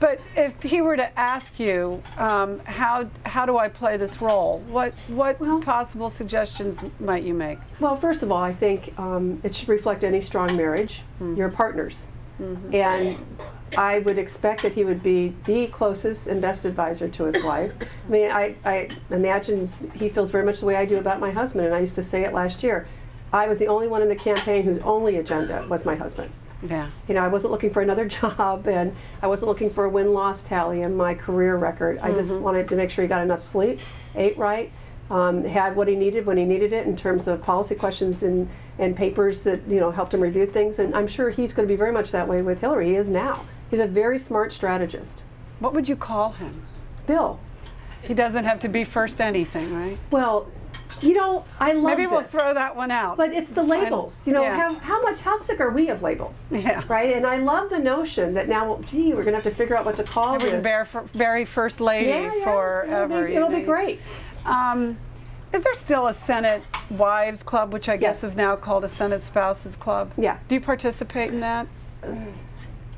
But if he were to ask you, how do I play this role? What possible suggestions might you make? Well, first of all, I think it should reflect any strong marriage. You're partners. And I would expect that he would be the closest and best advisor to his wife. I mean, I imagine he feels very much the way I do about my husband, and I used to say it last year. I was the only one in the campaign whose only agenda was my husband. Yeah. You know, I wasn't looking for another job, and I wasn't looking for a win-loss tally in my career record. I just wanted to make sure he got enough sleep, ate right, had what he needed when he needed it in terms of policy questions and papers that, you know, helped him review things. And I'm sure he's going to be very much that way with Hillary. He is now. He's a very smart strategist. What would you call him? Bill. He doesn't have to be first anything, right? Well, you know, I love Maybe we'll throw that one out. But it's the labels. You know, how sick are we of labels? Yeah. Right? And I love the notion that now, well, gee, we're going to have to figure out what to call this. Very first lady forever. It'll be great. Is there still a Senate Wives Club, which I guess is now called a Senate Spouses Club? Yeah. Do you participate in that?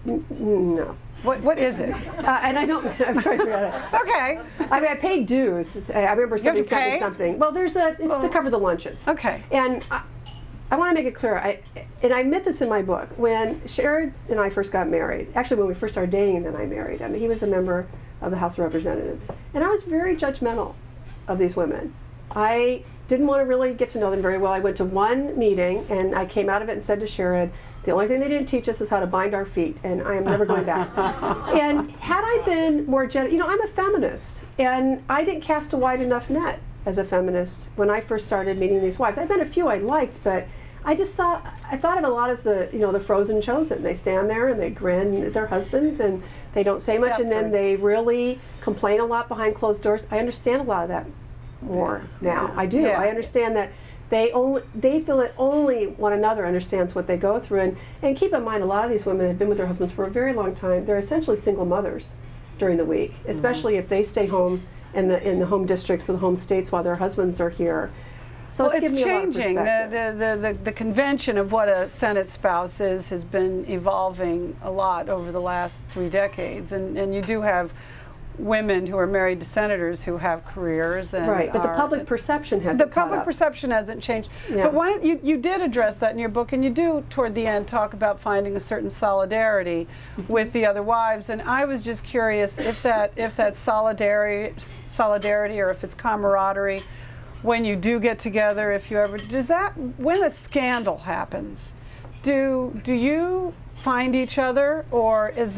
No. What is it? And I don't. I'm trying to figure it out. It's okay. I mean, I paid dues. I remember somebody sent me something. Well, it's to cover the lunches. Okay. And I want to make it clear. I admit this in my book. When Sherrod and I first got married, actually when we first started dating, and then I married him, he was a member of the House of Representatives, and I was very judgmental of these women. I didn't want to really get to know them very well. I went to one meeting, and I came out of it and said to Sherrod, the only thing they didn't teach us is how to bind our feet, and I am never going back. And had I been more you know, I'm a feminist, and I didn't cast a wide enough net as a feminist when I first started meeting these wives. I've met a few I liked, but I thought of a lot as the, you know, the frozen chosen. They stand there and they grin at their husbands, and they don't say much, and then they really complain a lot behind closed doors. I understand a lot of that more now. I do. I understand that they feel that only one another understands what they go through. And keep in mind, a lot of these women have been with their husbands for a very long time. They're essentially single mothers during the week, especially if they stay home in the home districts or the home states while their husbands are here. So well, it's changing. The convention of what a Senate spouse is has been evolving a lot over the last 3 decades, and you do have women who are married to senators who have careers, and right, but the public perception hasn't. The public perception hasn't changed. Yeah. But you did address that in your book, and you do toward the end talk about finding a certain solidarity with the other wives. And I was just curious if that solidarity, or if it's camaraderie, when you do get together, if you ever when a scandal happens, do you find each other, or does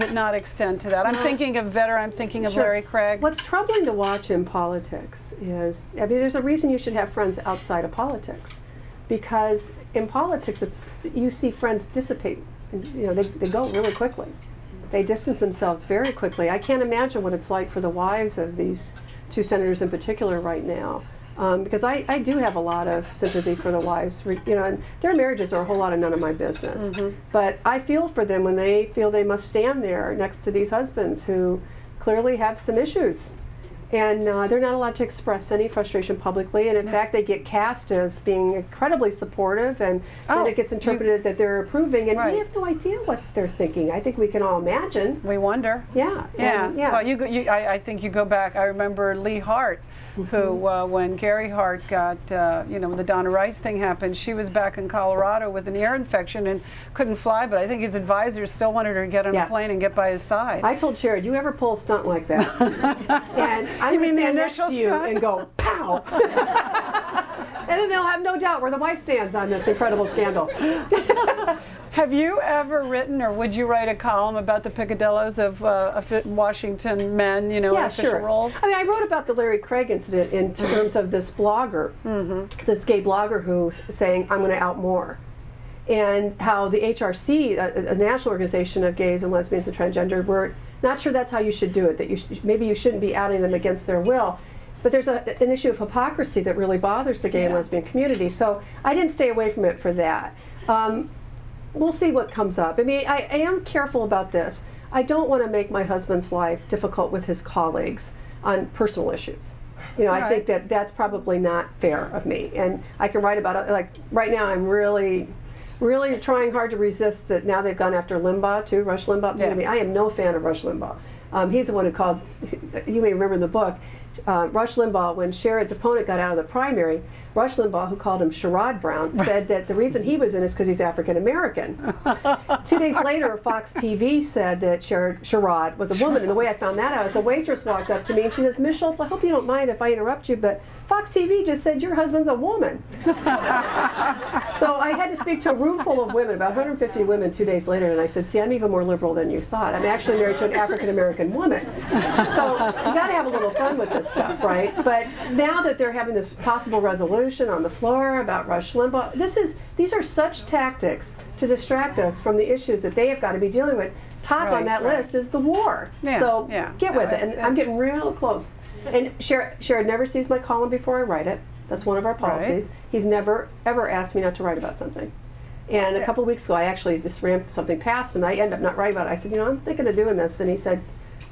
it not extend to that? I'm thinking of Vedder, I'm thinking of Larry Craig. What's troubling to watch in politics is, I mean, there's a reason you should have friends outside of politics, because in politics you see friends dissipate. You know, they go really quickly. They distance themselves very quickly. I can't imagine what it's like for the wives of these 2 senators in particular right now. Because I do have a lot of sympathy for the wives, you know, and their marriages are a whole lot of none of my business. But I feel for them when they feel they must stand there next to these husbands who clearly have some issues. And they're not allowed to express any frustration publicly, and in fact they get cast as being incredibly supportive, and then it gets interpreted that they're approving, and we have no idea what they're thinking. I think we can all imagine. We wonder. Yeah. Well, I think you go back, I remember Lee Hart, who, when Gary Hart got, you know, when the Donna Rice thing happened, she was back in Colorado with an ear infection and couldn't fly, but I think his advisors still wanted her to get on a plane and get by his side. I told Sherrod, you ever pull a stunt like that? And I'm going to stand next to you and go, pow! And then they'll have no doubt where the wife stands on this incredible scandal. Have you ever written, or would you write a column about the picadillos of Washington men, you know, in official roles? I mean, I wrote about the Larry Craig incident in terms of this blogger, this gay blogger who's saying, I'm going to out more. And how the HRC, a national organization of gays and lesbians and transgender, were not sure that's how you should do it, that maybe you shouldn't be outing them against their will. But there's an issue of hypocrisy that really bothers the gay and lesbian community. So I didn't stay away from it for that. We'll see what comes up. I mean, I am careful about this. I don't want to make my husband's life difficult with his colleagues on personal issues. You know, I think that that's probably not fair of me. And I can write about it. Like right now, I'm really really trying hard to resist that now they've gone after Limbaugh too, Rush Limbaugh. Yeah. I mean, I am no fan of Rush Limbaugh. He's the one who called, you may remember in the book, Rush Limbaugh, when Sherrod's opponent got out of the primary, Rush Limbaugh, who called him Sherrod Brown, said that the reason he was in is because he's African American. 2 days later, Fox TV said that Sherrod was a woman, and the way I found that out is a waitress walked up to me and she says, Ms. Schultz, I hope you don't mind if I interrupt you, but Fox TV just said your husband's a woman. So I had to speak to a room full of women, about 150 women 2 days later, and I said, see, I'm even more liberal than you thought. I'm actually married to an African American woman. So you got to have a little fun with this stuff, right? But now that they're having this possible resolution on the floor about Rush Limbaugh, these are such tactics to distract us from the issues that they have got to be dealing with. Top on that list is the war. Yeah, so yeah. get with it. And I'm getting real close. And Sherrod never sees my column before I write it. That's one of our policies. Right. He's never, ever asked me not to write about something. And a couple of weeks ago, I actually just ran something past him. I ended up not writing about it. I said, you know, I'm thinking of doing this. And he said,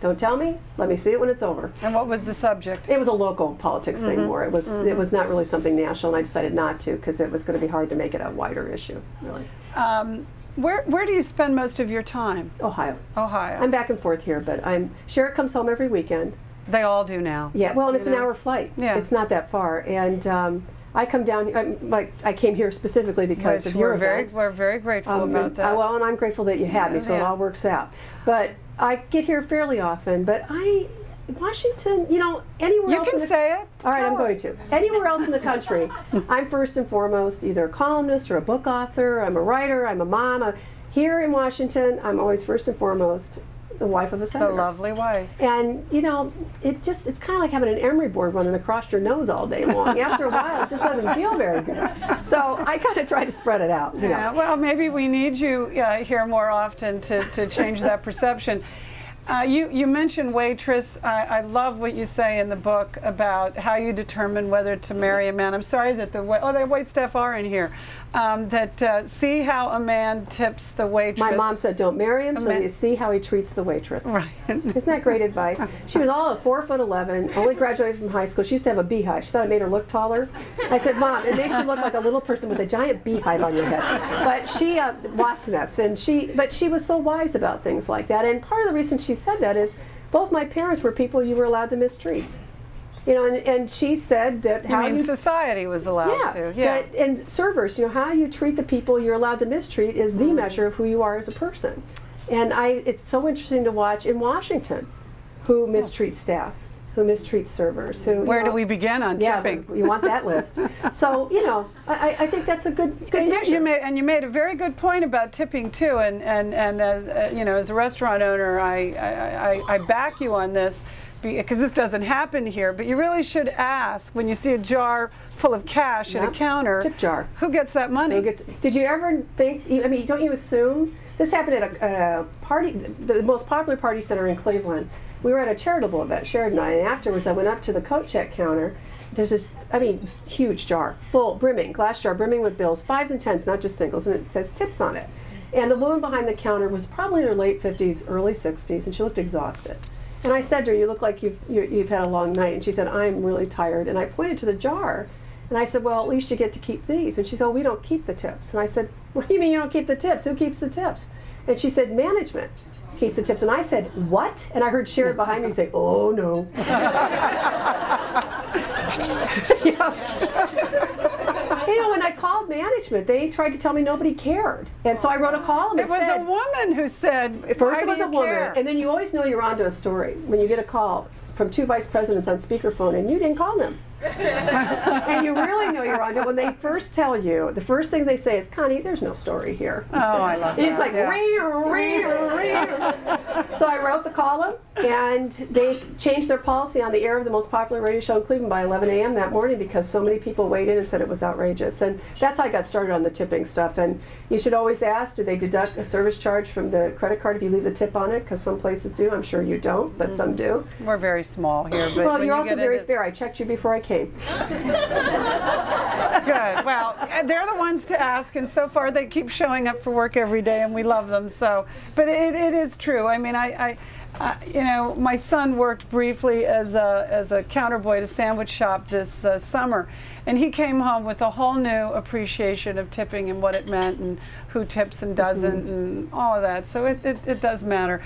don't tell me. Let me see it when it's over. And what was the subject? It was a local politics thing more. It was not really something national, and I decided not to because it was going to be hard to make it a wider issue, really. Where do you spend most of your time? Ohio. Ohio. I'm back and forth here, but Sherrod comes home every weekend. They all do now. Yeah, well, and it's an hour flight. Yeah. It's not that far. And I come down, I came here specifically because of your event. We're very grateful about that. Well, and I'm grateful that you had me, so it all works out. But I get here fairly often, but Washington, you know, anywhere else. You can say it. All right, I'm going to. Anywhere else in the country, I'm first and foremost either a columnist or a book author. I'm a writer. I'm a mom. Here in Washington, I'm always first and foremost the wife of a senator. The lovely wife. And, you know, it's kind of like having an emery board running across your nose all day long. After a while, it just doesn't feel very good. So I kind of try to spread it out. You know. Well, maybe we need you here more often to change that perception. You mentioned waitress. I love what you say in the book about how you determine whether to marry a man. I'm sorry that the wait staff are in here. See how a man tips the waitress. My mom said, don't marry him until you see how he treats the waitress. Right. Isn't that great advice? She was all of 4'11", only graduated from high school. She used to have a beehive. She thought it made her look taller. I said, Mom, it makes you look like a little person with a giant beehive on your head. But she, wasp nests, but she was so wise about things like that. And part of the reason she said that is both my parents were people you were allowed to mistreat. You know, and she said that society was allowed to. Yeah. And servers, you know, how you treat the people you're allowed to mistreat is the measure of who you are as a person. And it's so interesting to watch in Washington who mistreats staff, who mistreats servers. Where do we begin on tipping? Yeah, you want that list. So, you know, I think that's a good measure. You made a very good point about tipping too. And as you know, as a restaurant owner, I back you on this. Because this doesn't happen here, but you really should ask when you see a jar full of cash at a counter. Tip jar. Who gets that money? Did you ever think? I mean, don't you assume this happened at a party, the most popular party center in Cleveland? We were at a charitable event, Sherrod and I, and afterwards I went up to the coat check counter. There's this, huge jar, full, glass jar brimming with bills, 5s and 10s, not just singles, and it says tips on it. And the woman behind the counter was probably in her late 50s, early 60s, and she looked exhausted. And I said to her, you look like you've had a long night. And she said, I'm really tired. And I pointed to the jar. And I said, well, at least you get to keep these. And she said, oh, we don't keep the tips. And I said, what do you mean you don't keep the tips? Who keeps the tips? And she said, management keeps the tips. And I said, what? And I heard Sherrod behind me say, oh, no. You know, when I called management, they tried to tell me nobody cared. And so I wrote a column and said... It was a woman who said, first it was a woman, and then you always know you're onto a story when you get a call from 2 vice presidents on speakerphone and you didn't call them. And you really know you're onto it when they first tell you, the first thing they say is, Connie, there's no story here. Oh, I love that. It's like, So I wrote the column, and they changed their policy on the air of the most popular radio show in Cleveland by 11 a.m. that morning because so many people weighed in and said it was outrageous. And that's how I got started on the tipping stuff. And you should always ask, do they deduct a service charge from the credit card if you leave the tip on it? Because some places do. I'm sure you don't, but some do. We're very small here. But well, you're also very fair. I checked you before I came. Good. Well, they're the ones to ask, and so far they keep showing up for work every day, and we love them. So, but it is true. I mean, you know, my son worked briefly as a counterboy at a sandwich shop this summer, and he came home with a whole new appreciation of tipping and what it meant and who tips and doesn't and all of that. So it does matter.